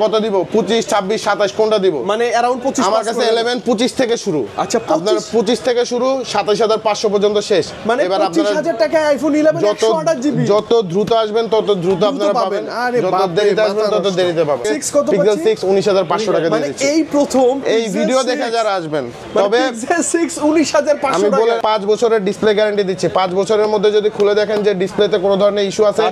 কত দিব? 25, 26, 27 কোনটা দিব? মানে अराउंड 25। আমার কাছে 11, 25 থেকে শুরু। আচ্ছা, আপনার 25 থেকে শুরু, 27500 পর্যন্ত শেষ। মানে এবার আপনারা 25000 টাকায় আইফোন 11 128 জিবি। যত দ্রুত আসবেন তত দ্রুত আপনারা পাবেন। যত দেরিতে আসবেন তত দেরিতে পাবেন। 6 কত পাচ্ছি? পিক্সেল 6 19500 টাকা দিয়ে দিচ্ছি। মানে এই প্রথম এই ভিডিও দেখে যারা আসবেন, তবে পিক্সেল 6 19500 আমি টাকা। বলে 5 বছরের ডিসপ্লে গ্যারান্টি দিচ্ছি। 5 বছরের মধ্যে যদি খুলে দেখেন যে ডিসপ্লেতে কোনো ধরনের ইস্যু আছে,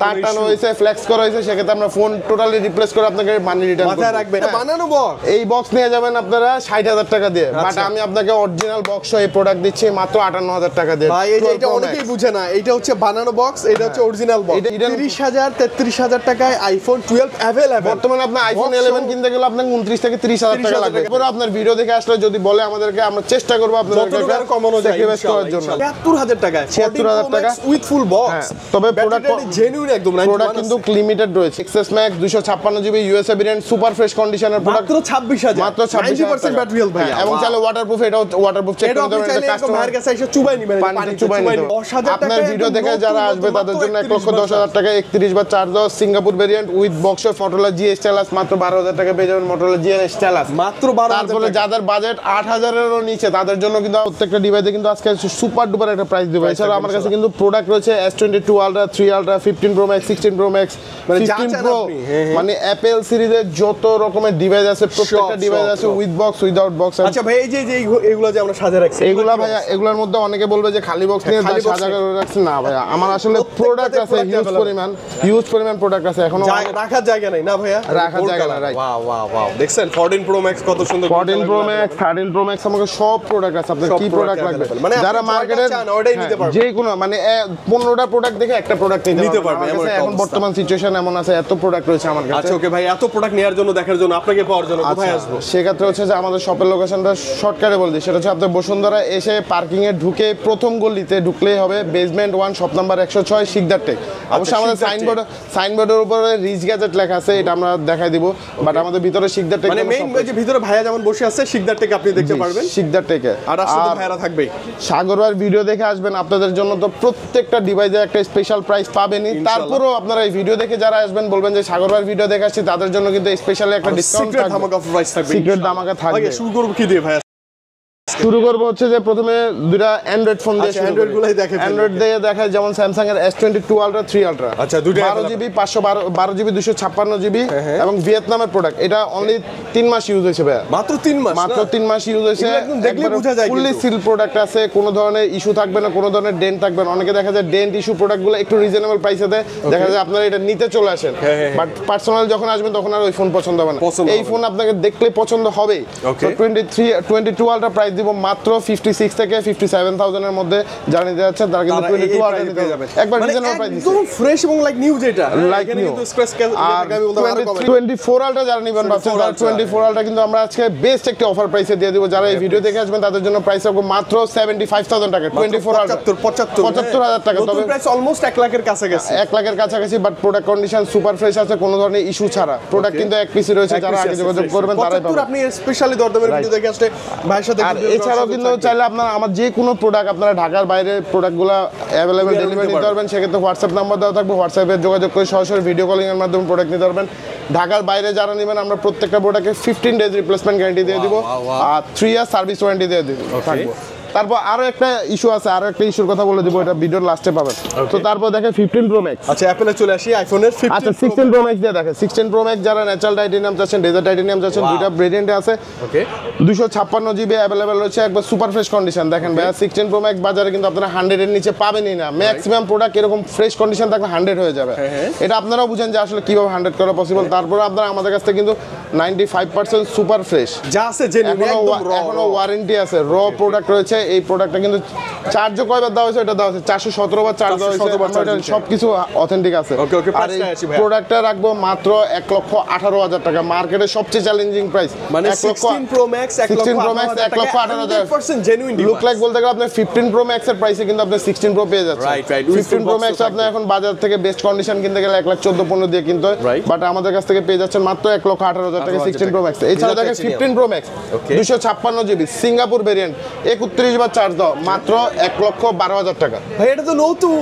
তার টানো হয়েছে, ফ্লেক্স করা হয়েছে, সেক্ষেত্রে আমরা ফোন টোটালি রিপ্লেস করে আপনাকে মানি রিটার্ন করব। মাথায় রাখবেন, বানানো বক্স। এই বক্স নিয়ে যাবেন আপনারা 60000 টাকা দিয়ে, বাট আমি আপনাকে অরিজিনাল বক্স সহ এই প্রোডাক্ট দিচ্ছি মাত্র 58000 টাকা দিয়ে। ভাই এই যে এটা অনেকেই বুঝে না, এটা হচ্ছে বানানো বক্স, এটা হচ্ছে অরিজিনাল বক্স। 30000 33000 টাকায় আইফোন 12 अवेलेबल। বর্তমানে আপনি আইফোন 11 কিনতে গেলে আপনাকে 29 থেকে 30000 টাকা লাগবে। এরপর আপনার ভিডিও দেখে আসলে যদি বলে আমাদেরকে, আমরা চেষ্টা করব আপনাদেরকে কমানো যায় স্যাক্রিফাইস করার জন্য। 73000 টাকা, 76000 টাকা উইথ ফুল বক্স। তবে প্রোডাক্ট জেনুইন একদম, প্রোডাক্ট কিন্তু লিমিটেড রয়েছে। XS max 256 GB USA variant, super fresh কন্ডিশনের প্রোডাক্ট মাত্র 26000, মাত্র 26000 ব্যাটারি হেলথ ভাই। এবং চাইলে ওয়াটারপ্রুফ, এটা ওয়াটারপ্রুফ চেক করতে পারবেন। কাস্টমার কাছে এসে চুবাই নিবেন, পানি চুবাই নিবেন। আপনার ভিডিও দেখে যারা আসবে তাদের জন্য 1,10,000 টাকা 31 বা 410 Singapore variant with box of Motorola GS Stylus মাত্র 12000 টাকা পেয়ে যাবেন। Motorola GS Stylus মাত্র 12000। তারপরে যাদের বাজেট 8000 এরও নিচে, তাদের জন্য কিন্তু প্রত্যেকটা ডিভাইসে কিন্তু আজকে সুপার ডুপার একটা প্রাইস দেব। এছাড়া আমার কাছে কিন্তু প্রোডাক্ট রয়েছে S22 Ultra, 3 Ultra, 15 Pro Max, 16 Pro Max, 15 Pro, মানে অ্যাপল সিরিজের যত রকমের ডিভাইস আছে, প্রত্যেকটা ডিভাইস আছে উইথ বক্স, উইদাউট বক্স। আচ্ছা ভাই, এই যে এগুলো যে আমরা সাজা রাখছি, এগুলা ভাইয়া, এগুলোর মধ্যে অনেকে বলবে যে খালি বক্স নিয়ে সাজা করে রাখছি। না ভাইয়া, আমার আসলে প্রোডাক্ট আছে হিউজ পরিমাণ প্রোডাক্ট আছে, এখনো রাখার জায়গা নাই না ভাইয়া, রাখার জায়গা নাই। রাইট, ওয়াও ওয়াও ওয়াও, দেখছেন 14 Pro Max কত সুন্দর। 14 Pro Max, 13 Pro Max, আমাকে সব প্রোডাক্ট আছে। আপনার কি প্রোডাক্ট লাগবে, মানে যারা মার্কেটে ওটাই নিতে পারবেন। যে কোনো মানে 15টা প্রোডাক্ট দেখে একটা প্রোডাক্ট নিতে পারবেন। এখন বর্তমান সিচুয়েশন এমন আছে, এত প্রোডাক্ট রয়েছে আমার কাছে। আচ্ছা ওকে ভাই, এত প্রোডাক্ট নেওয়ার জন্য, দেখার জন্য, আপনাকে পাওয়ার জন্য কোথায় আসবো? সেক্ষেত্রে হচ্ছে যে আমাদের শপের লোকেশনটা শর্টকাটে বলে দিই, সেটা হচ্ছে আপনার বসুন্ধরা এসে পার্কিং এ ঢুকে প্রথম গলিতে ঢুকলেই হবে, basement 1, shop number 106, Sikdar Tech. অবশ্যই আমাদের সাইনবোর্ডের উপরে রিচ গ্যাজেট লেখা আছে, এটা আমরা দেখাই দিব, বাট আমাদের ভিতরে শিকদার টেক, মানে মেইন যে ভিতরে ভাইয়া যেমন বসে আছে, শিকদার টেক আপনি দেখতে পারবেন, শিকদার টেকে। আর আসলে ভাইয়ারা থাকবে। সাগর ভাইয়ের ভিডিও দেখে আসবেন, আপনাদের জন্য তো প্রত্যেকটা ডিভাইসে একটা স্পেশাল প্রাইস পাবেনই। তারপরেও আপনারা এই ভিডিও দেখে যারা আসবেন, বলবেন যে সাগর ভাইয়ের ভিডিও দেখে আসছি, তাদের জন্য কিন্তু স্পেশালি একটা ডিসকাউন্ট থাকবে, ধামাকা প্রাইস থাকবে, সিক্রেট ধামাকা থাকবে। শুরু করব কি দিয়ে ভাইয়া? শুরু করব হচ্ছে যে প্রথমে দুইটা অ্যান্ড্রয়েড ফোন দিয়ে, অ্যান্ড্রয়েড গুলাই দেখে, অ্যান্ড্রয়েড দিয়ে দেখায়, যেমন স্যামসাং এর S22 Ultra, 3 Ultra, আচ্ছা দুটো 12GB 512GB 256GB এবং ভিয়েতনামের প্রোডাক্ট। এটা অনলি 3 মাস ইউজ হয়েছে ভাই, মাত্র 3 মাস, মাত্র 3 মাস ইউজ হয়েছে। দেখলে বোঝা যায় ফুললি সিল প্রোডাক্ট আছে, কোনো ধরনের ইস্যু থাকবে না, কোনো ধরনের ডেন্ট থাকবে না। অনেকে দেখা যায় ডেন্ট ইস্যু প্রোডাক্টগুলো একটু রিজনেবল প্রাইসে দেয়, দেখা যায় আপনারা এটা নিতে চলে আসেন, বাট পার্সোনাল যখন আসবেন তখন আর ওই ফোন পছন্দ হবে না। এই ফোন আপনাকে দেখলে পছন্দ হবে। 22 Ultra প্রাইস দিব মাত্র 56 থেকে 57,000 এর মধ্যে। যারা নিতে যাচ্ছেন তারা কিন্তু 22 Ultra নিতে যাবেন, একবার রিজনেবল প্রাইস দিচ্ছি, একদম ফ্রেশ এবং লাইক নিউ, যেটা লাইক নিউ। আর 24 Ultra যারা নিবেন ভাবছেন, 24 Ultra কিন্তু আমরা আজকে বেস্ট একটা অফার প্রাইসে দিয়ে দিব। যারা এই ভিডিও দেখে আসবেন তাদের জন্য প্রাইস হবে মাত্র 75,000 টাকা। 24 Ultra 75,000 টাকা, তবে প্রাইস অলমোস্ট 1 লাখের কাছাকাছি, 1 লাখের কাছাকাছি, but product condition super fresh আছে, কোনো ধরনের ইস্যু ছাড়া। প্রোডাক্ট কিন্তু এক পিসি রয়েছে, যারা আগে যোগাযোগ করবেন তারাই পাবেন। আপনি স্পেশালি দরদামের ভিডিও দেখে আসলে ভাইয়ের সাথে। আর এছাড়াও কিন্তু চাইলে আপনারা আমার যে কোনো প্রোডাক্ট, আপনারা ঢাকার বাইরে প্রোডাক্টগুলো অ্যাভেলেবেল ডেলিভারি নিতে পারবেন। সেক্ষেত্রে হোয়াটসঅ্যাপ নাম্বার দেওয়া থাকবে, হোয়াটসঅ্যাপে যোগাযোগ করে সরাসরি ভিডিও কলিং এর মাধ্যমে প্রোডাক্ট নিতে পারবেন। ঢাকার বাইরে যারা নেবেন, আমরা প্রত্যেকটা প্রোডাক্টে 15 ডেজ রিপ্লেসমেন্ট গ্যারান্টি দিয়ে দিব আর 3 ইয়ার সার্ভিস ওয়ারেন্টি দিয়ে দিব থাকবো। তারপর আরো একটা ইস্যু আছে, আরো একটা ইস্যুর কথা বলে দিব, এটা ভিডিওর লাস্টে পাবেন। তো তারপর দেখেন 15 Pro Max। আচ্ছা অ্যাপলে চলে আসি, আইফোনের 15 আচ্ছা 16 Pro Max দিয়ে দেখেন। 16 Pro Max যারা ন্যাচারাল টাইটেনিয়াম চাচ্ছেন, ডেজার্ট টাইটেনিয়াম চাচ্ছেন, দুইটা ভেরিয়েন্টে আছে। ওকে 256GB अवेलेबल রয়েছে, একবার সুপার ফ্রেশ কন্ডিশন। দেখেন ভাইয়া 16 Pro Max বাজারে কিন্তু আপনারা 100 এর নিচে পাবেনই না। ম্যাক্সিমাম প্রোডাক্ট এরকম ফ্রেশ কন্ডিশন থাকলে 100 হয়ে যাবে। এটা আপনারাও বুঝেন যে আসলে কিভাবে 100 করা পসিবল। তারপর আপনারা আমাদের কাছ থেকে কিন্তু 95% সুপার ফ্রেশ যা আছে, জেনুইন একদম র, এখনো ওয়ারেন্টি আছে, র প্রোডাক্ট রয়েছে। এই প্রোডাক্টটা কিন্তু চার্জও কয়বার দেওয়া হয়েছে, এটা দেওয়া হয়েছে 417 বার চার্জ দেওয়া হয়েছে, সবকিছু অথেন্টিক আছে। আর এই প্রোডাক্টটা রাখবো মাত্র 1,18,000 টাকা, মার্কেটের সবচেয়ে চ্যালেঞ্জিং প্রাইস। মানে 16 Pro Max 1,18,000 genuine look like বলতে গেলে আপনি 15 Pro Max এর প্রাইসে কিন্তু আপনি 16 Pro পেয়ে যাচ্ছেন। 15 Pro Max আপনি এখন বাজার থেকে বেস্ট কন্ডিশন কিনতে গেলে 1,14,15 দিয়ে কিনতে হয়, বাট আমাদের কাছ থেকে পেয়ে যাচ্ছেন মাত্র 1,18,000 টাকা 16 Pro Max। এছাড়া দেখেন 15 Pro Max 256GB Singapore variant 31 31 বার চার্জ দাও মাত্র 1,12,000 টাকা। ভাই এটা তো নতুন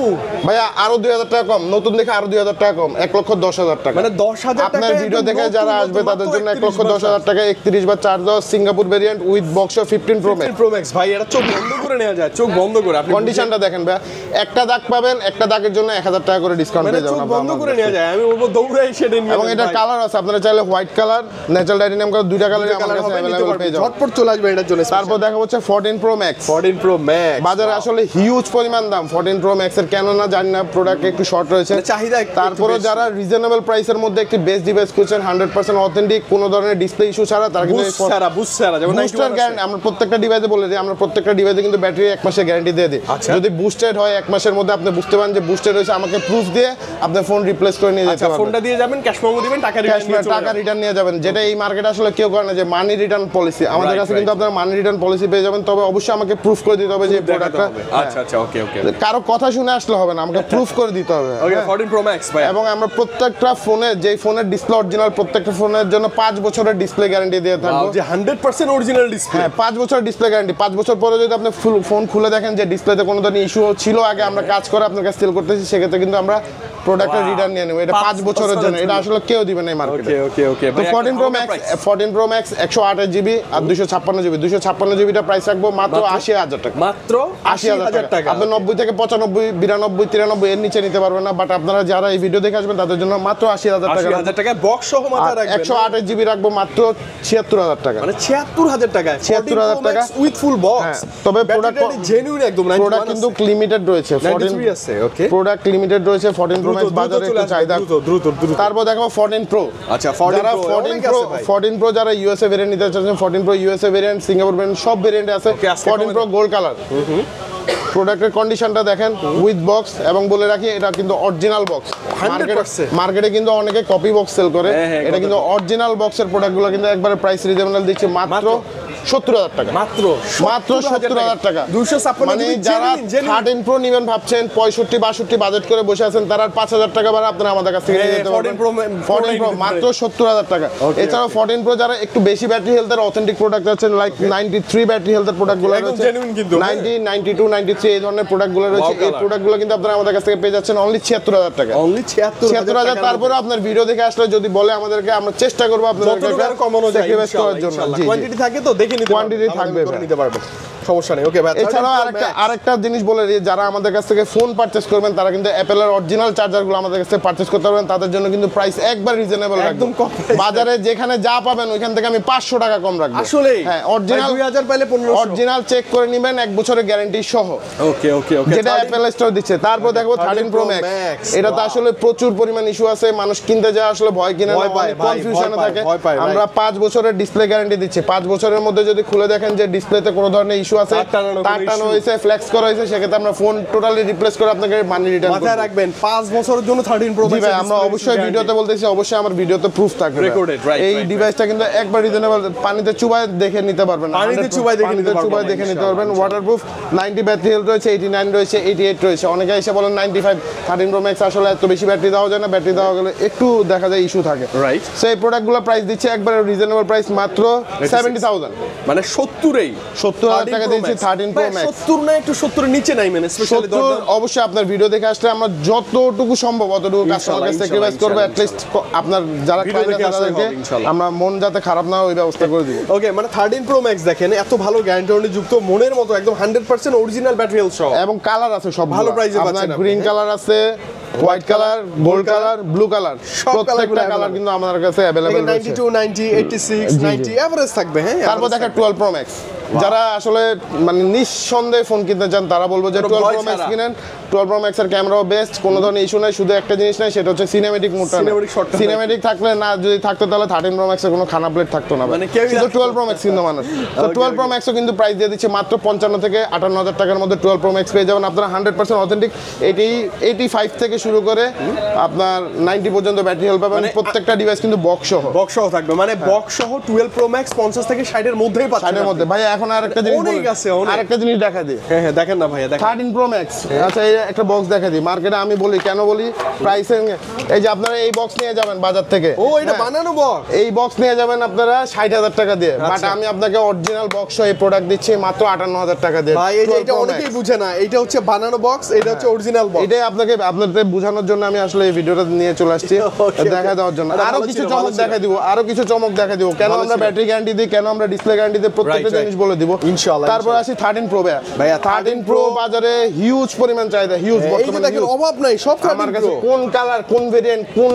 ভাইয়া আরো 2,000 টাকা কম, নতুন দেখে আরো 2,000 টাকা কম, 1,10,000 টাকা। মানে 10,000 টাকা আপনার ভিডিও দেখে যারা আসবে তাদের জন্য 1,10,000 টাকা 31 বার চার্জ দাও, Singapore variant with box 15 pro max. Pro max ভাই এটা চোখ বন্ধ করে নেওয়া যায়, চোখ বন্ধ করে আপনি কন্ডিশনটা দেখেন ভাই, একটা দাগ পাবেন, একটা দাগের জন্য 1,000 টাকা করে ডিসকাউন্ট মানে পেয়ে যাবেন চোখ বন্ধ করে নেওয়া যায়। আমি বলবো দৌড়াই সেটা নিয়ে। এবং এটার কালার আছে, আপনারা চাইলে white colour, natural titanium colour, দুইটা কালারই আমাদের কাছে अवेलेबल পেয়ে যাবেন। ঝটপট চলে আসবে এটার জন্য। তারপর দেখা হচ্ছে 14 প্রো ম্যাক্স। 14 প্রো ম্যাক্স বাজারে আসলে হিউজ পরিমাণ দাম 14 প্রো ম্যাক্স এর, কেন না জানি না, প্রোডাক্ট একটু শর্ট রয়েছে, চাহিদা একটু তারপরে বেশি। যারা রিজনেবল প্রাইসের মধ্যে একটি বেস্ট ডিভাইস খুঁজছেন 100% অথেন্টিক, কোনো ধরনের ডিসপ্লে ইস্যু ছাড়া, তারা কিন্তু বুস্টার যেমন বুস্টার গ্যারান্টি আমরা প্রত্যেকটা ডিভাইসে বলে দিই, আমরা প্রত্যেকটা ডিভাইসে কিন্তু ব্যাটারি 1 মাসের গ্যারান্টি দিয়ে দিই। যদি বুস্টেড হয় 1 মাসের মধ্যে আপনি বুঝতে পারেন যে বুস্টেড হয়েছে, আমাকে প্রুফ দিয়ে আপনি ফোন রিপ্লেস করে নিয়ে যেতে পারবেন। ফোনটা দিয়ে যাবেন, ক্যাশ মেমো দিবেন, টাকা রিটার্ন নিয়ে যাবেন, যেটা এই মার্কেটে আসলে কেউ করে না, যে মানি রিটার্ন পলিসি। আমাদের কাছে কিন্তু আপনারা মানি রিটার্ন পলিসি পেয়ে যাবেন, তবে অবশ্যই আমাকে প্রুফ করে দিতে হবে যে প্রোডাক্টটা। আচ্ছা আচ্ছা ওকে ওকে, কারো কথা শুনে আসলে হবে না, আমাকে প্রুফ করে দিতে হবে। ওকে 14 প্রো ম্যাক্স ভাই। এবং আমরা প্রত্যেকটা ফোনে, যেই ফোনের ডিসপ্লে অরিজিনাল, প্রত্যেকটা ফোনের জন্য 5 বছরের ডিসপ্লে গ্যারান্টি দিয়ে থাকবো। যে 100% অরিজিনাল ডিসপ্লে। হ্যাঁ 5 বছর ডিসপ্লে গ্যারান্টি। 5 বছর পরে যদি আপনি ফোন খুলে দেখেন যে ডিসপ্লেতে কোনো ধরনের ইস্যু ছিল, আগে আমরা কাজ করে আপনার কাছে সেল করতেছি, সেক্ষেত্রে কিন্তু আমরা প্রোডাক্টের রিটার্ন নিয়ে নেব। এটা 5 বছরের জন্য, এটা আসলে কেউ দিবে না এই মার্কেটে। ওকে ওকে তো 14 প্রো ম্যাক্স 128 জিবি আর 256 জিবি। 256 জিবিটা প্রাইস রাখবো মাত্র 80,000 টাকা। মাত্র 80,000 টাকা। আপনি 90 থেকে 95, 92, 93 এর নিচে নিতে পারবেন না, বাট আপনারা যারা এই ভিডিও দেখে আসবেন তাদের জন্য মাত্র 80,000 টাকা। 80,000 টাকা বক্স সহ মাথা রাখবেন। 128 জিবি রাখবো মাত্র 76,000 টাকা। মানে 76,000 টাকা। 76,000 টাকা উইথ ফুল বক্স। তবে প্রোডাক্ট জেনুইন একদম। প্রোডাক্ট কিন্তু লিমিটেড রয়েছে। 93 আছে ওকে। প্রোডাক্ট লিমিটেড রয়েছে। 14 প্রো ম্যাক্স বাজারে একটু চাহিদা দ্রুত। তারপর দেখাবো 14 প্রো। আচ্ছা 14 প্রো যারা ইউএসএ ভেরিয়েন্ট নিতে চাচ্ছেন, 14 pro USA variant, Singapore variant, সব ভেরিয়েন্ট আছে। 14 প্রো গোল্ড কালার। প্রোডাক্টের কন্ডিশনটা দেখেন, উইথ বক্স, এবং বলে রাখি এটা কিন্তু অরিজিনাল বক্স। মার্কেটে কিন্তু অনেকে কপি বক্স সেল করে, এটা কিন্তু অরিজিনাল বক্সের প্রোডাক্টগুলো কিন্তু একবারে প্রাইস রিজনেবল দিচ্ছে মাত্র 70,000 টাকা। মাত্র 70,000 টাকা। 256 মানে যারা 13 প্রো নেবেন ভাবছেন, 65-62 বাজেট করে বসে আছেন, তারা 5,000 টাকা ভাড়া আপনারা আমাদের কাছ থেকে নিতে পারবেন। 14 প্রো মাত্র 70,000 টাকা। এছাড়াও 14 প্রো যারা একটু বেশি ব্যাটারি হেলথের অথেন্টিক প্রোডাক্ট আছেন, লাইক 93 ব্যাটারি হেলথের প্রোডাক্টগুলো রয়েছে, 90, 92, 93 এই ধরনের প্রোডাক্টগুলো রয়েছে। এই প্রোডাক্টগুলো কিন্তু আপনারা আমাদের কাছ থেকে পেয়ে যাচ্ছেন অনলি 76,000 টাকা। অনলি 76,000। তারপরে আপনার ভিডিও দেখে আসলে যদি বলে আমাদেরকে, আমরা চেষ্টা করব আপনাদেরকে কমানো যায় স্যাক্রিফাইস করার জন্য। কোয়ান্টিটি থাকে তো দেখে নিতে কোয়ান্টিটি থাকবে, নিতে পারবেন, সমস্যা নেই। ওকে ভাই, এছাড়াও আরেকটা জিনিস বলে দিই, যারা আমাদের কাছ থেকে ফোন পারচেজ করবেন তারা কিন্তু অ্যাপেলের অরিজিনাল চার্জারগুলো আমাদের কাছ থেকে পারচেজ করতে পারবেন। তাদের জন্য কিন্তু প্রাইস একবার রিজনেবল, একদম কম। বাজারে যেখানে যা পাবেন ওইখান থেকে আমি 500 টাকা কম রাখবো। আসলে হ্যাঁ, অরিজিনাল 2000 পাইলে 1500। অরিজিনাল চেক করে নেবেন 1 বছরের গ্যারান্টি সহ। ওকে ওকে ওকে, যেটা অ্যাপেল স্টোর দিচ্ছে। তারপর দেখো 13 প্রো ম্যাক্স। এটা তো আসলে প্রচুর পরিমাণ ইস্যু আছে, মানুষ কিনতে যায় আসলে ভয় কিনে না, কনফিউশনে থাকে। আমরা 5 বছরের ডিসপ্লে গ্যারান্টি দিচ্ছি। 5 বছরের মধ্যে যদি খুলে দেখেন যে ডিসপ্লেতে কোনো ধরনের ইস্যু আছে, টানো হয়েছে, ফ্লেক্স করা হয়েছে, সেক্ষেত্রে আমরা ফোন টোটালি রিপ্লেস করে আপনাকে মানি রিটার্ন করব। মাথায় রাখবেন 5 বছরের জন্য 13 প্রো ম্যাক্স। ভাই আমরা অবশ্যই ভিডিওতে বলতেছি, অবশ্যই আমার ভিডিওতে প্রুফ থাকবে। এই ডিভাইসটা কিন্তু একবার রিজনেবল, পানিতে চুবায় দেখে নিতে পারবেন, পানিতে চুবায় দেখে নিতে পারবেন। ওয়াটারপ্রুফ, 90 ব্যাটারি হেলথ রয়েছে, 89 রয়েছে, 88 রয়েছে। অনেকে এসে বলেন 95। 13 প্রো ম্যাক্স আসলে এত বেশি ব্যাটারি দেওয়া যায় না, ব্যাটারি দেওয়া গেলে একটু দেখা যায় ইস্যু থাকে। রাইট। সেই প্রোডাক্টগুলো প্রাইস দিচ্ছে একবার রিজনেবল প্রাইস মাত্র 70,000, মানে 70,000 টাকা দিচ্ছি 13 প্রো ম্যাক্স। 70 না, একটু 70 এর নিচে নাই, মানে স্পেশালি অবশ্যই আপনার ভিডিও দেখে আসলে আমরা যতটুকু সম্ভব অতটুকু কাস্টমারকে স্যাক্রিফাইস করব। অ্যাট লিস্ট আপনার যারা ক্লায়েন্ট আছে তাদেরকে আমরা মন যাতে খারাপ না হয় ওই ব্যবস্থা করে দিব। ওকে, মানে 13 প্রো ম্যাক্স দেখেন এত ভালো গ্যারান্টি যুক্ত, মনের মতো একদম 100% অরিজিনাল ব্যাটারি হেলথ সহ, এবং কালার আছে সব ভালো প্রাইসে পাচ্ছেন। গ্রিন কালার আছে, white colour, gold colour, blue colour, প্রত্যেকটা কালার কিন্তু আমাদের কাছে अवेलेबल রয়েছে। 92, 90, 86, 90 এভারেজ থাকবে। হ্যাঁ, তারপর দেখা 12 প্রো ম্যাক্স। যারা আসলে মানে নিঃসন্দেহে ফোন কিনতে চান তারা বলবো যে 12 প্রো ম্যাক্স কিনেন। 12 প্রো ম্যাক্স এর ক্যামেরাও বেস্ট, কোনো ধরনের ইস্যু নাই। শুধু একটা জিনিস নাই, সেটা হচ্ছে সিনেমেটিক মোডটা। সিনেমেটিক থাকলে না, যদি থাকতো তাহলে 13 প্রো ম্যাক্সে কোনো খানা প্লেট থাকতো না, মানে শুধু 12 প্রো ম্যাক্স কিন্তু মানুষ। তো 12 প্রো ম্যাক্সও কিন্তু প্রাইস দিয়ে দিচ্ছে মাত্র 55 থেকে 58,000 টাকার মধ্যে 12 প্রো ম্যাক্স পেয়ে যাবেন আপনারা 100% অথেন্টিক। 85 থেকে শুরু করে আপনার 90 পর্যন্ত ব্যাটারি হেলথ পাবেন। প্রত্যেকটা ডিভাইস কিন্তু বক্স সহ থাকবে, মানে বক্স সহ 12 প্রো ম্যাক্স 50 থেকে 60 এর মধ্যেই পাচ্ছেন। 60 এর মধ্যে ভাই এখন আরেকটা জিনিস অনেক আছে, অনেক। আরেকটা জিনিস দেখা দিই। হ্যাঁ হ্যাঁ, দেখেন না ভাইয়া, দেখেন 13 Pro Max। আচ্ছা, এই একটা বক্স দেখা দিই। মার্কেটে আমি বলি, কেন বলি, প্রাইসিং, এই যে আপনারা এই বক্স নিয়ে যাবেন বাজার থেকে, ও এটা হ্যাঁ, বানানো বক্স। এই বক্স নিয়ে যাবেন আপনারা 60,000 টাকা দিয়ে, বাট আচ্ছা। আমি আপনাকে অরিজিনাল বক্স এই প্রোডাক্ট দিচ্ছি মাত্র 58,000 টাকা দিয়ে। ভাই এই যে 12 এটা Pro Max। অনেকেই বুঝে না, এটা হচ্ছে বানানো বক্স, এটা হচ্ছে অরিজিনাল বক্স। এটাই আপনাদের বোঝানোর জন্য আমি আসলে এই ভিডিওটা নিয়ে চলে আসছি, Okay, দেখা দেওয়ার জন্য। আরে আরো ভালো কিছু ছিল, চমক ভালো ছিল। দেখা দিব, আরো কিছু চমক দেখা দিব, কেন ভালো আমরা ছিল। ব্যাটারি গ্যারান্টি দিই, কেন আমরা ডিসপ্লে গ্যারান্টি দিই, প্রত্যেকটা Right, জিনিস বলে দিব ইনশাআল্লাহ, তারপর আসি 13 Pro ভাইয়া, 13 Pro বাজারে হিউজ পরিমাণ চাহিদা, হিউজ এই যে বর্তমানে দেখেন huge। অভাব নাই, সব আমার 13 কাছে Pro। কোন কালার, কোন ভেরিয়েন্ট, কোন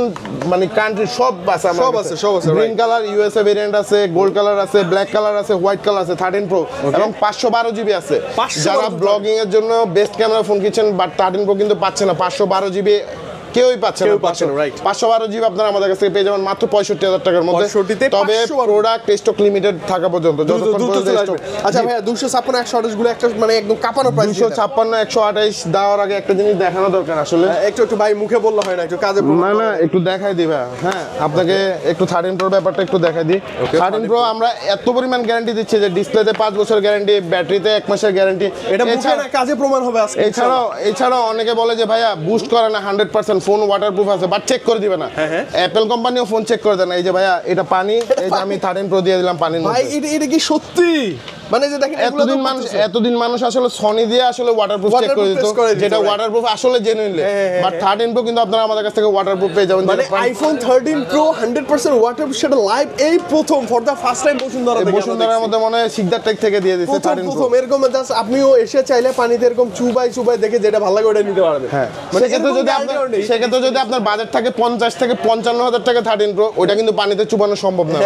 মানে কান্ট্রি সব আছে আমার সব কাছে। আছে, সব আছে, green right। Colour USA variant আছে, গোল্ড কালার আছে, ব্ল্যাক কালার আছে, হোয়াইট কালার আছে 13 Pro, এবং 512 জিবি আছে। 512 যারা ব্লগিং এর জন্য বেস্ট ক্যামেরা ফোন কিনছেন, বাট 13 Pro কিন্তু পাচ্ছে না, 512 জিবি কেউই পাচ্ছে কেউ পাচ্ছে না, right। 512 জিবি আপনারা আমাদের কাছ থেকে পেয়ে যাবেন মাত্র 65,000 টাকার মধ্যে। 65 তে তবে 512 প্রোডাক্ট স্টক লিমিটেড থাকা পর্যন্ত, যতক্ষণ দ্রুত পর্যন্ত চলে stock- আসবে। আচ্ছা ভাইয়া 256 128 গুলো একটা মানে একদম কাঁপানো প্রাইস। 256 128 দেওয়ার আগে একটা জিনিস দেখানো দরকার আসলে। একটু একটু ভাই মুখে বললে হয় না, একটু কাজে না না, একটু দেখাই দিবা। হ্যাঁ, আপনাকে একটু 13 Pro ব্যাপারটা একটু দেখাই দিই। 13 Pro আমরা এত পরিমাণ গ্যারান্টি দিচ্ছি যে ডিসপ্লেতে 5 বছর গ্যারান্টি, ব্যাটারিতে 1 মাসের গ্যারান্টি। এটা মুখে না কাজে প্রমাণ হবে আজকে। এছাড়াও অনেকে বলে যে ভাইয়া বুস্ট করে না, 100% ফোন ওয়াটারপ্রুফ আছে, বাট চেক করে দিবে না। অ্যাপল কোম্পানিও ফোন চেক করে দেয় না। এই যে ভাইয়া এটা পানি, এই যে আমি 13 Pro দিয়ে দিলাম পানির ভাই মধ্যে। এটা কি সত্যি? মানে যে দেখেন এগুলো তো এতদিন মানুষ আসলে সনি দিয়ে আসলে ওয়াটারপ্রুফ চেক করে দিত, Waterproof করে দিত, যেটা right। ওয়াটারপ্রুফ আসলে জেনুইনলি। বাট 13 Pro কিন্তু আপনারা আমাদের কাছ থেকে ওয়াটারপ্রুফ পেয়ে যাবেন। মানে আইফোন 13 Pro 100% ওয়াটারপ্রুফ, সেটা লাইভ এই প্রথম for the first time Bashundhara থেকে। বসুন্ধরার মধ্যে মনে হয় সিকদার টেক থেকে দিয়ে দিচ্ছে 13 Pro। প্রথম এরকম জাস্ট আপনিও এসে চাইলে পানিতে এরকম চুবাই দেখে যেটা ভালো লাগে ওটা নিতে পারবেন। হ্যাঁ, মানে সেক্ষেত্রে যদি আপনার বাজেট থাকে 50 থেকে 55,000 টাকা 13 Pro, ওইটা কিন্তু পানিতে চুবানো সম্ভব না।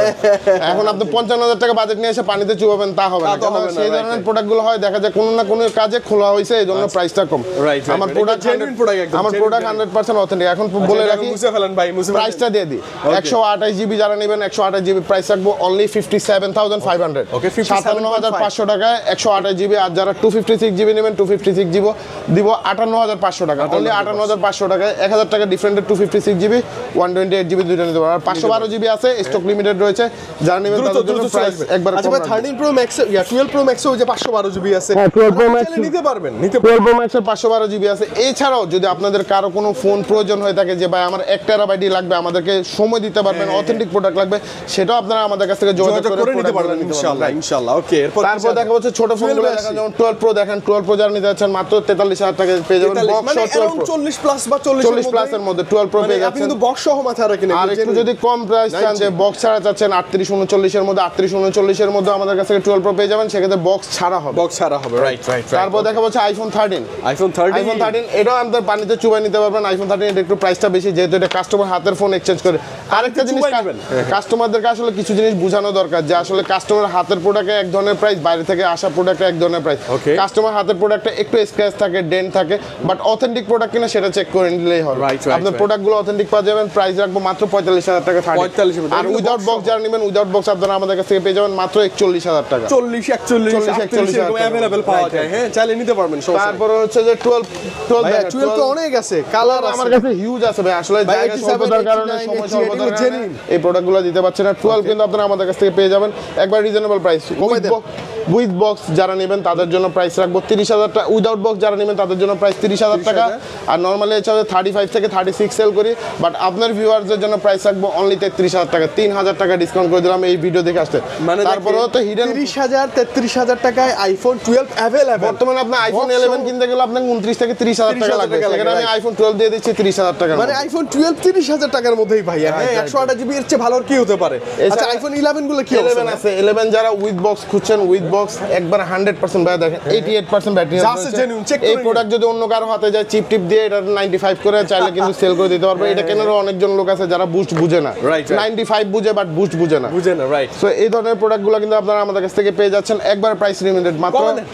এখন আপনি 55,000 টাকা বাজেট নিয়ে এসে পানিতে চুবাবেন, তা হবে না। তা তো হবে না, সেই right, ধরনের প্রোডাক্টগুলো হয় দেখা যায় কোনো না কোনো কাজে খোলা হয়েছে, এই জন্য প্রাইসটা কম। Right, আমার right, প্রোডাক্ট এটা genuine product একদম, আমার genuine প্রোডাক্ট genuine। 100% অথেন্টিক। এখন বলে রাখি, মুছে ফেলেন ভাই, মুছে ফেলেন। প্রাইসটা দিয়ে দিই। 128 জিবি যারা নেবেন, 128 জিবি প্রাইস রাখবো অনলি 57,500। Okay, 57,500 টাকায় 128 জিবি। আর যারা 256 জিবি নেবেন, 256 জিবি দিব 58,500 টাকা, অনলি 58,500 টাকায়। 1,000 টাকা ডিফারেন্টের 256 জিবি, 128 জিবি দুইটা নিতে পারবেন। আর 512 জিবি আছে, স্টক লিমিটেড রয়েছে, যারা নেবেন তাদের জন্য প্রাইস একবার আচ্ছা ভাই 13 Pro Max 12 Pro Max ওই যে 512 জিবি আছে। হ্যাঁ, 12 Pro Max চাইলে নিতে পারবেন, নিতে 12 Pro Max এর 512 জিবি আছে। এছাড়াও যদি আপনাদের কারো কোনো ফোন প্রয়োজন হয়ে থাকে যে ভাই আমার 1 টেরাবাইট লাগবে, আমাদেরকে সময় দিতে পারবেন, অথেন্টিক প্রোডাক্ট লাগবে, সেটাও আপনারা আমাদের কাছ থেকে যোগাযোগ করে নিতে product পারবেন গুলো নিতে ইনশাআল্লাহ, পারবেন। ইনশাআল্লাহ। ওকে, এরপর তারপর দেখা হচ্ছে ছোট ফোনগুলো দেখেন, যেমন 12 Pro দেখেন। 12 Pro যারা নিতে যাচ্ছেন মাত্র 43,000 টাকা পেয়ে যাবেন, বক্স মানে সহ 12 Pro 40 প্লাস বা 40 প্লাস এর মধ্যে 12 Pro পেয়ে আপনি যাচ্ছেন। কিন্তু বক্স সহ মাথা রাখেন। আর একটু যদি কম প্রাইস চান, যে বক্স ছাড়া চাচ্ছেন 38 39 এর মধ্যে, 38 39 এর মধ্যে আমাদের কাছ থেকে 12 Pro পেয়ে যাবেন, সেক্ষেত্রে বক্স ছাড়া হবে। বক্স ছাড়া হবে, রাইট রাইট। তারপর দেখা হচ্ছে আইফোন 13। আইফোন 13 এটাও আমাদের পানিতে চুবাই নিতে পারবেন। আইফোন 13 এটা একটু প্রাইসটা বেশি, যেহেতু এটা কাস্টমার হাতের ফোন এক্সচেঞ্জ করে। আরেকটা জিনিস চুবাই নেবেন। কাস্টমারদেরকে আসলে কিছু জিনিস বোঝানো দরকার, যে আসলে কাস্টমার হাতের প্রোডাক্টে এক ধরনের প্রাইস, বাইরে থেকে আসা প্রোডাক্টে এক ধরনের প্রাইস। Okay. কাস্টমার হাতের প্রোডাক্টে একটু স্ক্র্যাচ থাকে, ডেন্ট থাকে, বাট অথেন্টিক প্রোডাক্ট কিনা সেটা চেক করে নিলেই হবে। Right, right, আপনার right. প্রোডাক্টগুলো অথেন্টিক পাওয়া যাবেন, প্রাইস রাখবো মাত্র 45,000 টাকা। 45,000 আর উইদাউট বক্স যারা নেবেন, উইদাউট বক্স আপনারা আমাদের কাছ থেকে পেয়ে যাবেন মাত্র 41,000 টাকা। 40 41 41 এরকম अवेलेबल পাওয়া যায়। হ্যাঁ, চাইলে নিতে পারবেন। তারপর হচ্ছে যে 12 ভাই দেখেন, 12 তো অনেক আছে, কালার আছে আমার কাছে হিউজ আছে ভাই, আসলে ভাই, জায়গা 87, স্বল্পতার কারণে, 89, সময় 88 স্বল্পতার এগুলো কারণে genuine। এই প্রোডাক্টগুলো দিতে পারছে না। 12 কিন্তু আপনারা আমাদের কাছ থেকে পেয়ে যাবেন একবার রিজনেবল প্রাইস। উইথ বক্স যারা নেবেন তাদের জন্য প্রাইস রাখবো 30,000 টাকা। উইদাউট বক্স যারা নেবেন তাদের জন্য প্রাইস 30,000 টাকা। আর নর্মালি হচ্ছে 35 থেকে 36 সেল করি, বাট আপনার ভিউয়ারদের জন্য প্রাইস রাখবো অনলি 33,000 টাকা। 3,000 টাকা ডিসকাউন্ট করে দিলাম এই ভিডিও দেখে আসতে। মানে তারপরেও তো হিডেন 30,000 33,000 টাকায় আইফোন 12 अवेलेबल। বর্তমানে আপনি আইফোন 11 কিনতে গেলে আপনাকে 29 থেকে 30,000 টাকা লাগবে, সেখানে আমি আইফোন 12 দিয়ে দিচ্ছি 30,000 টাকা। মানে আইফোন 12 30,000 টাকার মধ্যেই ভাই। হ্যাঁ, 128 জিবি এর চেয়ে ভালো আর কি হতে পারে? আচ্ছা আইফোন 11 গুলো কি 11 আছে। 11 যারা উইথ বক্স খুঁজছেন, উইথ বক্স একবার 100% ভাই দেখেন 88% ব্যাটারি আছে genuine, check করে এই নিন। প্রোডাক্ট যদি অন্য কারো হাতে যায় চিপ টিপ দিয়ে এটা 95 করে চাইলে কিন্তু সেল করে দিতে পারবে। এটা কেনারও অনেকজন লোক আছে যারা বুস্ট বুঝে না, Right, right. 95 বুঝে বাট বুস্ট বুঝে না। বুঝে না, রাইট। সো এই ধরনের প্রোডাক্টগুলো কিন্তু আপনারা আমাদের কাছ থেকে পেয়ে যাচ্ছেন একবার প্রাইস লিমিটেড মাত্র কমানে?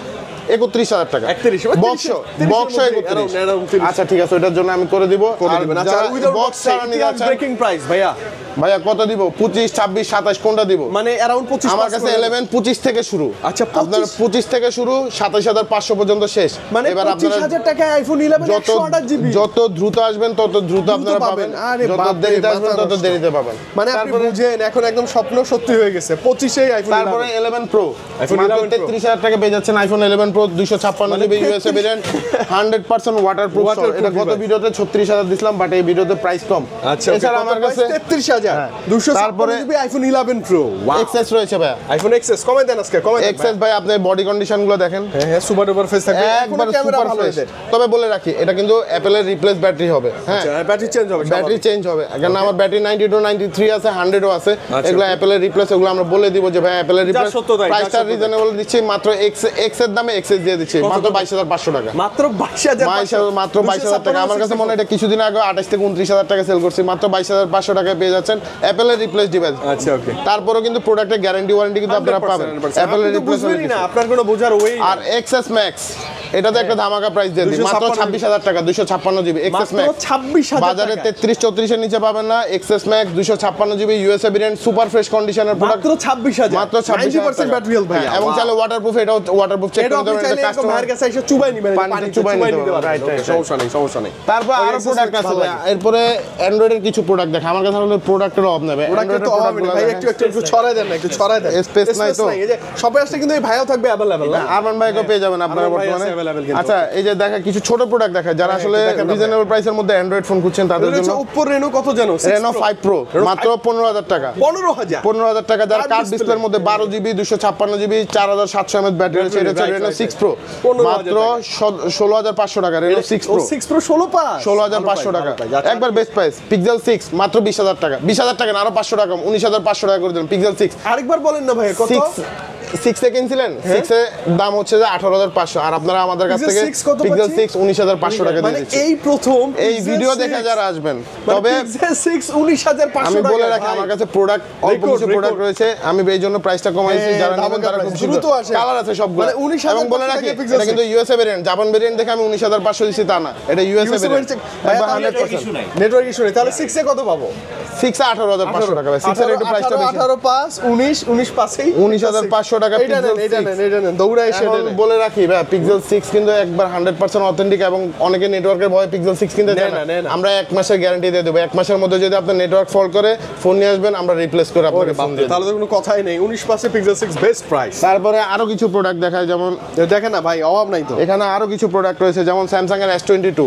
31,000 টাকা। 31, বক্স 30 31। আচ্ছা ঠিক আছে, ওটার জন্য আমি করে দিব। করে দিবেন। আচ্ছা উইদাউট বক্স ছাড়া নিয়ে যাচ্ছেন ব্রেকিং প্রাইস ভাইয়া ভাইয়া কত দিব? 25, 26, 27 কোনটা দিব? মানে অ্যারাউন্ড 25 আমার কাছে 11 25 থেকে শুরু। আচ্ছা, আপনার 25 থেকে শুরু, 27500 পর্যন্ত শেষ। মানে এবার আপনারা 25000 টাকায় আইফোন 11 128GB যত দ্রুত আসবেন তত দ্রুত আপনারা পাবেন, আরে যত বাপ রে, দেরিতে আসবেন মাথা তত নষ্ট। দেরিতে পাবেন। মানে আপনি বুঝেন এখন একদম স্বপ্ন সত্যি হয়ে গেছে 25 আইফোন। তারপরে 11 প্রো iPhone মাত্র 11 Pro 33000 টাকা পেয়ে যাচ্ছেন iPhone 11 pro 256 GB USA variant 100% waterproof. এটা গত ভিডিওতে 36000 দিছিলাম, বাট এই ভিডিওতে প্রাইস কম। আচ্ছা, এছাড়া আমার কাছে 33000 হ্যাঁ। 256 জিবি আইফোন 11 প্রো। এক্সএস রয়েছে ভাই। আইফোন এক্সএস কমে দেন আজকে, কমে দেন এক্সএস ভাই, আপনি বডি কন্ডিশন গুলো দেখেন, হ্যাঁ হ্যাঁ, সুপার ডুপার ফেস থাকবে, একবার ক্যামেরা সুপার ভালো ফ্রেশ। এদের। তবে বলে রাখি এটা কিন্তু অ্যাপলের রিপ্লেস ব্যাটারি হবে। হ্যাঁ, ব্যাটারি চেঞ্জ হবে, ব্যাটারি চেঞ্জ হবে, কারণ আমার ব্যাটারি 92 93 আছে, 100 ও আছে। আচ্ছা, এগুলো অ্যাপলের রিপ্লেস, এগুলো আমরা বলে দিব যে ভাই অ্যাপলের রিপ্লেস সত্য তাই, যা প্রাইসটা সত্য তাই। রিজনেবল দিচ্ছি, মাত্র এক্স এর দামে এক্সএস দিয়ে দিচ্ছি মাত্র 22500 টাকা। মাত্র 22000 মাত্র 22000 টাকা। আমার কাছে মনে হয় এটা কিছুদিন আগে 28 থেকে 29000 টাকা সেল করছি, মাত্র 22500 টাকায় পেয়ে যাচ্ছেন অ্যাপলের রিপ্লেস ডিভাইস। আচ্ছা, ওকে। তারপরেও কিন্তু প্রোডাক্টের গ্যারান্টি ওয়ারেন্টি কিন্তু আপনারা পাবেন অ্যাপলের রিপ্লেস। না আপনার কোনো বোঝার ওই আর এক্সএস ম্যাক্স এটাতে একটা ধামাকা প্রাইস দিয়ে দিই, মাত্র 26000 টাকা 256 জিবি এক্সএস ম্যাক্স। 26000 বাজারে 33 34 এর নিচে পাবেন না। XS max 256 GB USA variant super fresh কন্ডিশনের প্রোডাক্ট, মাত্র 26000 মাত্র 26000 ব্যাটারি হেলথ ভাই। এবং চাইলে ওয়াটারপ্রুফ, এটাও ওয়াটারপ্রুফ চেক এটা করতে আপনি পারেন। চাইলে এটা একদম কাস্টমার মার কাছে এসে চুবাই নিবেন, পানিতে চুবাই নিতে পারবেন। রাইট রাইট, সমস্যা নেই, সমস্যা নেই। তারপর আরো প্রোডাক্ট আছে ভাই। এরপরে অ্যান্ড্রয়েডের কিছু প্রোডাক্ট দেখা, আমার কাছে হলো প্রোডাক্টের অভাব নেবে। প্রোডাক্টের তো অভাব নেই ভাই, একটু ছড়াই দেন না, একটু ছড়াই দেন। স্পেস নাই তো। এই যে শপে আসলে কিন্তু এই ভাইও থাকবে अवेलेबल না। আরমান ভাইকে পেয়ে যাবেন আপনারা আরমান ভাই বর্তমানে। আছে available কিন্তু। আচ্ছা, এই যে দেখা কিছু ছোট প্রোডাক্ট দেখা, যারা আসলে দেখেন না রিজনেবল প্রাইসের মধ্যে অ্যান্ড্রয়েড ফোন খুঁজছেন তাদের এটা জন্য। হচ্ছে Oppo Reno কত জানো? Reno 5 Pro মাত্র 15000 টাকা। 15000 15000 টাকা, যার কার্ড কার্ড ডিসপ্লে। ডিসপ্লের মধ্যে 12 জিবি 256 জিবি 4700 mAh ব্যাটারি রয়েছে। এটা হচ্ছে Right, Reno right, 6 Pro 15000 মাত্র 16500 টাকা। Reno 6 Pro 6 Pro 16 পাস 16500 টাকা একবার বেস্ট প্রাইস। Pixel 6 মাত্র 20000 টাকা। 20000 টাকা না, আরো 500 টাকা, 19500 টাকা করে দিন। Pixel 6 আরেকবার বলেন না ভাই কত? 6 সেকেন্ড ছিলেন, 6 এর দাম হচ্ছে যে 18500, আর আপনারা আমাদের কাছ Pixel থেকে 6 কত Pixel পাচ্ছি? 6 19500 টাকা দিয়ে মানে দিচ্ছি। এই প্রথম এই Pixel ভিডিও 6 দেখে যারা আসবেন, মানে তবে Pixel 6 19500 আমি বলে টাকা, রাখি ভাই। আমার কাছে প্রোডাক্ট অল্প কিছু প্রোডাক্ট রয়েছে, আমি এই জন্য প্রাইসটা কমাইছি। হ্যাঁ, যারা দাম নেবেন তারা কম খুব price, দ্রুত দ্রুত আসে। কালার আছে সবগুলো। মানে 19,500 এবং বলে রাখি টাকা Pixel এটা কিন্তু ইউএসএ ভেরিয়েন্ট, জাপান ভেরিয়েন্ট দেখে আমি 19500 দিছি তা না, এটা ইউএসএ ভেরিয়েন্ট। একবার 100% নেটওয়ার্ক ইস্যু নেই, তাহলে 6 এ কত পাবো? 6 এ 18500 টাকা ভাই। 6 এর একটু প্রাইসটা বেশি। 18 পাস 19 পাসেই 19500 টাকা এটা নেন, Pixel এটা 6। নেন, এটা নেন, দৌড়ায় এসে এখন এটা নেন। বলে রাখি ভাই, পিক্সেল 6 কিন্তু একবার 100% অথেন্টিক, এবং অনেকে নেটওয়ার্কের ভয়ে পিক্সেল 6 কিনতে চায় নেয় না। না। আমরা 1 মাসের গ্যারান্টি দিয়ে দেব। 1 মাসের মধ্যে যদি আপনার নেটওয়ার্ক ফল করে ফোন নিয়ে আসবেন, আমরা রিপ্লেস করে আপনাকে ফোন দিয়ে দেব। তাহলে তো কোনো কথাই নেই, 19 পাসে Pixel 6 বেস্ট প্রাইস। তারপরে আরো কিছু প্রোডাক্ট দেখায়, যেমন দেখেন না ভাই, অভাব নাই তো। এখানে আরো কিছু প্রোডাক্ট রয়েছে, যেমন স্যামসাং এর S22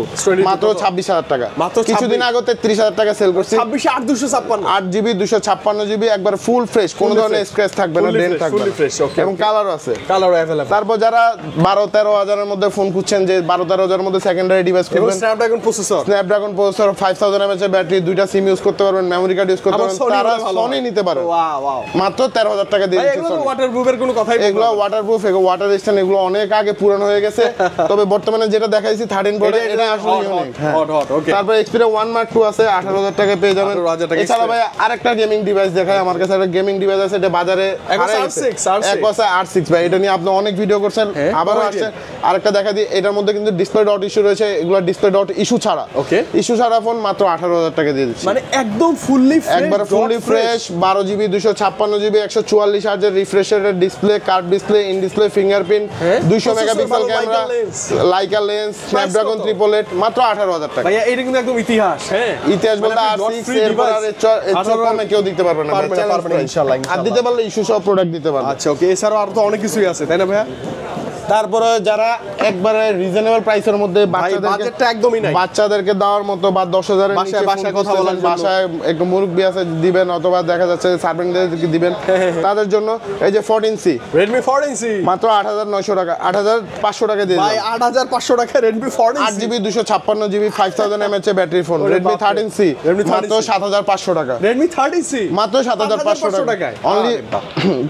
মাত্র 26000 টাকা। মাত্র 26 কিছুদিন আগে 33000 টাকা সেল করছি। 26 8256 8 জিবি 256 জিবি একবার ফুল ফ্রেশ, কোনো Fully ধরনের fresh. স্ক্র্যাচ থাকবে না, Fully ডেন্ট fresh, থাকবে fully না। fresh, okay, এবং কালারও আছে। Colour available. তারপর যারা 12-13 হাজারের মধ্যে ফোন খুঁজছেন, যে 12-13 হাজারের মধ্যে সেকেন্ডারি ডিভাইস এবং খুঁজবেন, Snapdragon processor, Snapdragon processor 5000 mAh এর ব্যাটারি, দুইটা সিম ইউজ করতে পারবেন, মেমরি কার্ড ইউজ করতে আবার পারবেন, Sony তারা গুলো ভালো সনি হয়। নিতে পারেন। ওয়াও ওয়াও, মাত্র 13000 টাকা দিয়ে ভাই দিচ্ছি এগুলো তো Sony। ওয়াটারপ্রুফের কোনো কথাই বলবো এগুলো না। ওয়াটারপ্রুফ, এগুলো ওয়াটার রেজিস্ট্যান্ট, এগুলো অনেক আগে পুরানো হয়ে গেছে। তবে বর্তমানে যেটা দেখাইছি 13 প্রো, এটা আসলে ইউনিক। হট ওকে। তারপর Xperia 1 Mark II আছে 18000 টাকা পেয়ে যাবেন। 18,000 টাকা এছাড়া ভাই আরেকটা গেমিং ডিভাইস দেখায়, আমার কাছে একটা গেমিং ডিভাইস আছে, এটা বাজারে হারিয়ে গেছে। Ecos R6 ভাই, এটা নিয়ে আপনি অনেক ভিডিও করছেন, আবারও আসছে। আরেকটা দেখা দিই, এটার মধ্যে কিন্তু ডিসপ্লে ডট ইস্যু রয়েছে, এগুলো ডিসপ্লে ডট ইস্যু ছাড়া। ওকে। ইস্যু ছাড়া ফোন মাত্র 18000 টাকা দিয়ে দিচ্ছি। মানে একদম ফুললি ফ্রেশ, একবার ফুললি ফ্রেশ, 12 জিবি 256 জিবি 144 হার্জের রিফ্রেশ রেটের display, card display, in display fingerprint, 200 megapixel camera, Leica lens, Snapdragon 888, মাত্র 18000 টাকা। ভাইয়া এটা কিন্তু একদম ইতিহাস। হ্যাঁ, ইতিহাস বলতে R6 এরপর আর এর কমে কেউ দিতে পারবে না, পারবে না, ইনশাআল্লাহ, আর দিতে পারলে ইস্যু সব প্রোডাক্ট দিতে পারবে। আচ্ছা ওকে, এছাড়াও আর তো অনেক কিছুই আছে তাই না ভাইয়া? তারপরে যারা একবারে রিজনেবল প্রাইসের মধ্যে বাজেটটা একদমই নাই, বাচ্চাদেরকে দেওয়ার মতো, বা 10,000 এর নিচে বাসায় কথা বলার জন্য, বাসায় একটু মুরব্বি আছে দিবেন, অথবা দেখা যাচ্ছে সার্ভেন্টদেরকে দিবেন, তাদের জন্য এই যে 14C Redmi 14C মাত্র 8900 টাকা, 8500 টাকা দিয়ে ভাই, 8500 টাকা Redmi 14C, 8 GB 256 GB 5000 mAh battery phone, Redmi 13C মাত্র 7500 টাকা। Redmi 30C মাত্র 7500 টাকা টাকায় অনলি।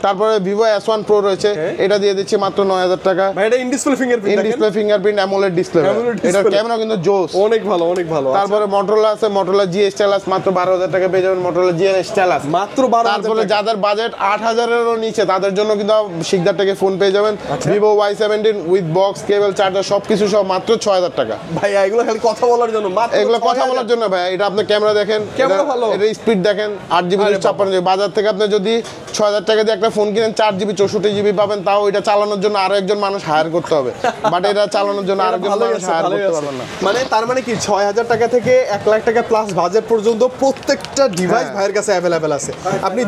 তারপরে Vivo S1 Pro রয়েছে, এটা দিয়ে দিচ্ছি মাত্র 9000 টাকা। ভাই এটা in display fingerprint, in display fingerprint AMOLED display, এটার ক্যামেরা কিন্তু জোস, অনেক ভালো অনেক ভালো। তারপরে মোটরোলা আছে, মোটরোলা জি স্টাইলাস মাত্র 12,000 টাকা পেয়ে যাবেন, মোটরোলা জি স্টাইলাস মাত্র 12,000 তারপরে যাদের বাজেট 8,000 এরও নিচে তাদের জন্য কিন্তু শিকদার থেকে ফোন পেয়ে যাবেন, Vivo Y17 with box cable charger সবকিছু সব মাত্র 6,000 টাকা। ভাই এগুলো খালি কথা বলার জন্য, মাত্র এগুলো কথা বলার জন্য ভাই। এটা আপনি ক্যামেরা দেখেন, ক্যামেরা ভালো, এর স্পিড দেখেন 8GB 256GB। বাজার থেকে আপনি যদি 6,000 টাকা দিয়ে একটা ফোন কিনেন 4GB 64GB পাবেন, তাও এটা চালানোর জন্য আরো একজন মানুষ হায়ার করতে হবে, বাট এটা চালানোর জন্য আরেকজন মানুষ হায়ার করতে পারবেন না। মানে তার মানে কি 6,000 টাকা থেকে 1 লাখ টাকা প্লাস বাজেট পর্যন্ত প্রত্যেকটা ডিভাইস ভাইয়ের কাছে অ্যাভেলেবেল আছে। আপনি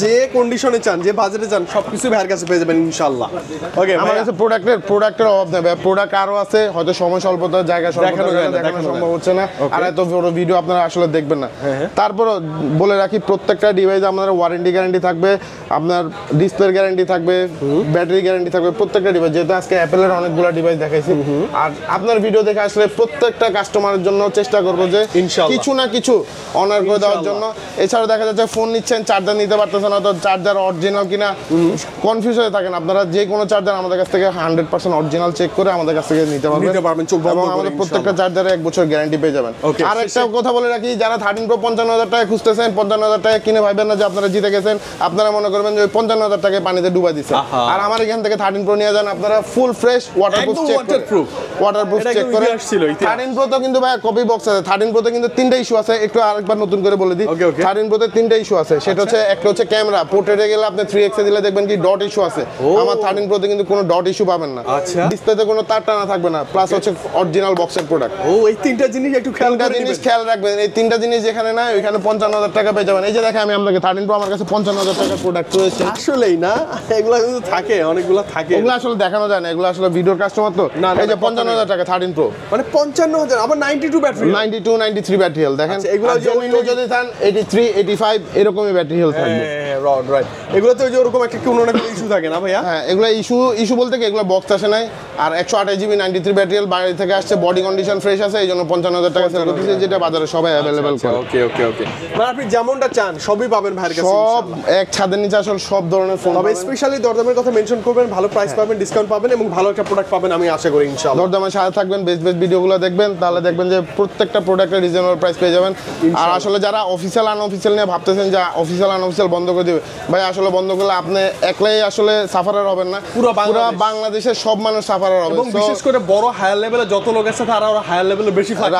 যে কন্ডিশনে চান, যে বাজেটে চান, সবকিছু ভাইয়ের কাছে পেয়ে যাবেন ইনশাআল্লাহ। ওকে, আমার কাছে প্রোডাক্টের অভাব নেই ভাই, প্রোডাক্ট আরো আছে, হয়তো সময় স্বল্পতার জায়গা দেখানো সম্ভব হচ্ছে না, আর এত বড় ভিডিও আপনারা আসলে দেখবেন না। তারপর বলে রাখি প্রত্যেকটা ডিভাইসে আমাদের ওয়ারেন্টি গ্যারান্টি থাকবে, আপনার ডিসপ্লে গ্যারান্টি থাকবে, ব্যাটারি গ্যারান্টি থাকবে প্রত্যেকটা ডিভাইস। যেহেতু আজকে অ্যাপেলের অনেকগুলো ডিভাইস দেখাইছি, আর আপনার ভিডিও দেখে আসলে প্রত্যেকটা কাস্টমারের জন্য চেষ্টা করবো যে কিছু না কিছু অনার করে দেওয়ার জন্য। এছাড়া দেখা যাচ্ছে ফোন নিচ্ছেন, চার্জার নিতে পারতেছেন না, তো চার্জার অরিজিনাল কিনা কনফিউজ হয়ে থাকেন, আপনারা যে কোনো চার্জার আমাদের কাছ থেকে 100% অরিজিনাল চেক করে আমাদের কাছ থেকে নিতে পারবেন, এবং আমাদের প্রত্যেকটা চার্জারে 1 বছর গ্যারান্টি পেয়ে যাবেন। আর একটা কথা বলে রাখি, যারা 13 Pro 55,000 টাকা খুঁজতেছেন, 55,000 টাকা কিনে ভাববেন না যে আপনারা জিতে গেছেন, আপনারা মনে করবেন যে 55,000 টাকায় পানিতে ডুবা দিচ্ছেন। আর আমার এখান থেকে 13 Pro নিয়ে যান, আপনারা ফুল ফ্রেশ ওয়াটারপ্রুফ চেক করে। 13 Pro তো কিন্তু ভাই কপি বক্স আছে, 13 Pro তে কিন্তু 3টা ইস্যু আছে, একটু আরেকবার নতুন করে বলে দিই। 13 Pro তে 3টা ইস্যু আছে, সেটা হচ্ছে একটা হচ্ছে ক্যামেরা, পোর্ট্রেটে গেলে আপনি 3x এ দিলে দেখবেন কি ডট ইস্যু আছে, আমার 13 Pro তে কিন্তু কোনো ডট ইস্যু পাবেন না, ডিসপ্লেতে কোনো তার টানা থাকবে না, প্লাস হচ্ছে অরিজিনাল বক্সের প্রোডাক্ট। এই তিনটা জিনিস একটু খেয়াল রাখবেন, এই 3টা জিনিস যেখানে নাই ওইখানে 55,000 টাকা পেয়ে যাবেন। এই যে দেখেন আমি আপনাকে 13 Pro আমার কাছে 55,000 টাকার প্রোডাক্ট রয়েছে। আসলেই না, এগুলা কিন্তু থাকে, অনেকগুলো থাকে, ওগুলো আসলে দেখানো যায় না, এগুলো আসলে ভিডিওর কাস্টমার তো। এই যে 55,000 টাকা 13 Pro, মানে 55,000, আবার 92 ব্যাটারি, 92 93 ব্যাটারি হেলথ দেখেন। এগুলো যদি চান 83 85 এরকমই ব্যাটারি হেলথ থাকবে। রাইট, এগুলো তো ওরকম একটা কোনো না কোনো ইস্যু থাকে না ভাইয়া? হ্যাঁ, এগুলো ইস্যু বলতে কি এগুলো বক্স আসে নাই, আর 128GB 93 ব্যাটারি হেলথ বাইরে থেকে আসছে, বডি কন্ডিশন ফ্রেশ আছে, এই জন্য 55,000 টাকা সেল করতেছে, যেটা বাজারে সবাই অ্যাভেলেবল করে। ওকে, মানে আপনি যেমনটা চান সবই পাবেন ভাইয়ের কাছে, সব এক ছাদের নিচে আসলে সব ধরনের ফোন। তবে স্পেশালি দরদামের কথা মেনশন করবেন, ভালো প্রাইস পাবেন, ডিসকাউন্ট পাবেন, এবং ভালো একটা প্রোডাক্ট পাবেন আমি আশা করি ইনশাআল্লাহ। দরদামের সাথে থাকবেন, বেস্ট ভিডিওগুলো দেখবেন, তাহলে দেখবেন যে প্রত্যেকটা প্রোডাক্টের রিজনেবল প্রাইস পেয়ে যাবেন। আর আসলে যারা অফিসিয়াল আনঅফিসিয়াল নিয়ে ভাবতেছেন যে অফিসিয়াল আনঅফিসিয়াল বন্ধ করে দিবে, ভাই আসলে বন্ধ করলে আপনি একলাই আসলে সাফারার হবেন না, পুরো বাংলাদেশের সব মানুষ সাফারার হবে, এবং বিশেষ করে বড় হায়ার লেভেলে যত লোক আছে তারা ওরা হায়ার লেভেলে বেশি ফাঁকা।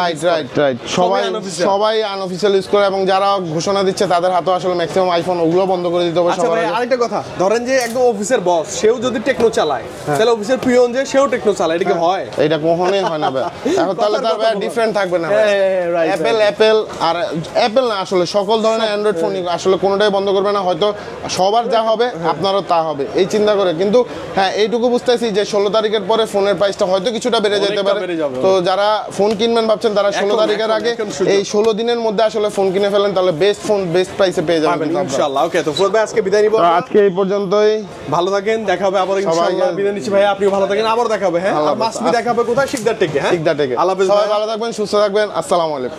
রাইট, সবাই আনঅফিসিয়াল ইউজ করে, এবং যারা ঘোষণা দিচ্ছে তাদের হাতে আসলে ম্যাক্সিমাম আইফোন, ওগুলো বন্ধ করে দিতে হবে। আচ্ছা ভাই, আরেকটা কথা, ধরেন যে একদম অফিসের বস সেও যদি টেকনো চালায়, তাহলে অফিসের পিয়ন যে সেও টেকনো চালায়, এটা কি হয়? এটা কখনোই হয় না ভাই, এখন তাহলে তার ডিফারেন্ট থাকবে না। অ্যাপেল আর অ্যাপেল না, আসলে সকল ধরনের অ্যান্ড্রয়েড ফোন আসলে কোনোটাই বন্ধ করবে না, হয়তো সবার যা হবে আপনারও তা হবে এই চিন্তা করে। কিন্তু হ্যাঁ, এইটুকু বুঝতেছি যে 16 তারিখের পরে ফোনের প্রাইসটা হয়তো কিছুটা বেড়ে যেতে পারে, তো যারা ফোন কিনবেন ভাবছেন তারা 16 তারিখের আগে এই 16 দিনের মধ্যে আসলে ফোন কিনে ফেলেন, তাহলে বেস্ট ফোন বেস্ট প্রাইসে পেয়ে যাবেন ইনশাআল্লাহ। ওকে, তো ফুয়াদ ভাই আজকে বিদায় নিব, আজকে এই পর্যন্তই, ভালো থাকেন, দেখা হবে আবার ইনশাআল্লাহ। বিদায় নিচ্ছি ভাই, আপনিও ভালো থাকেন, আবার দেখা হবে। হ্যাঁ, আর মাসবি দেখা হবে কোথায়? শিকদার থেকে। আল্লাহ হাফেজ, সবাই ভালো থাকবেন, সুস্থ থাকবেন, আসসালামু আলাইকুম।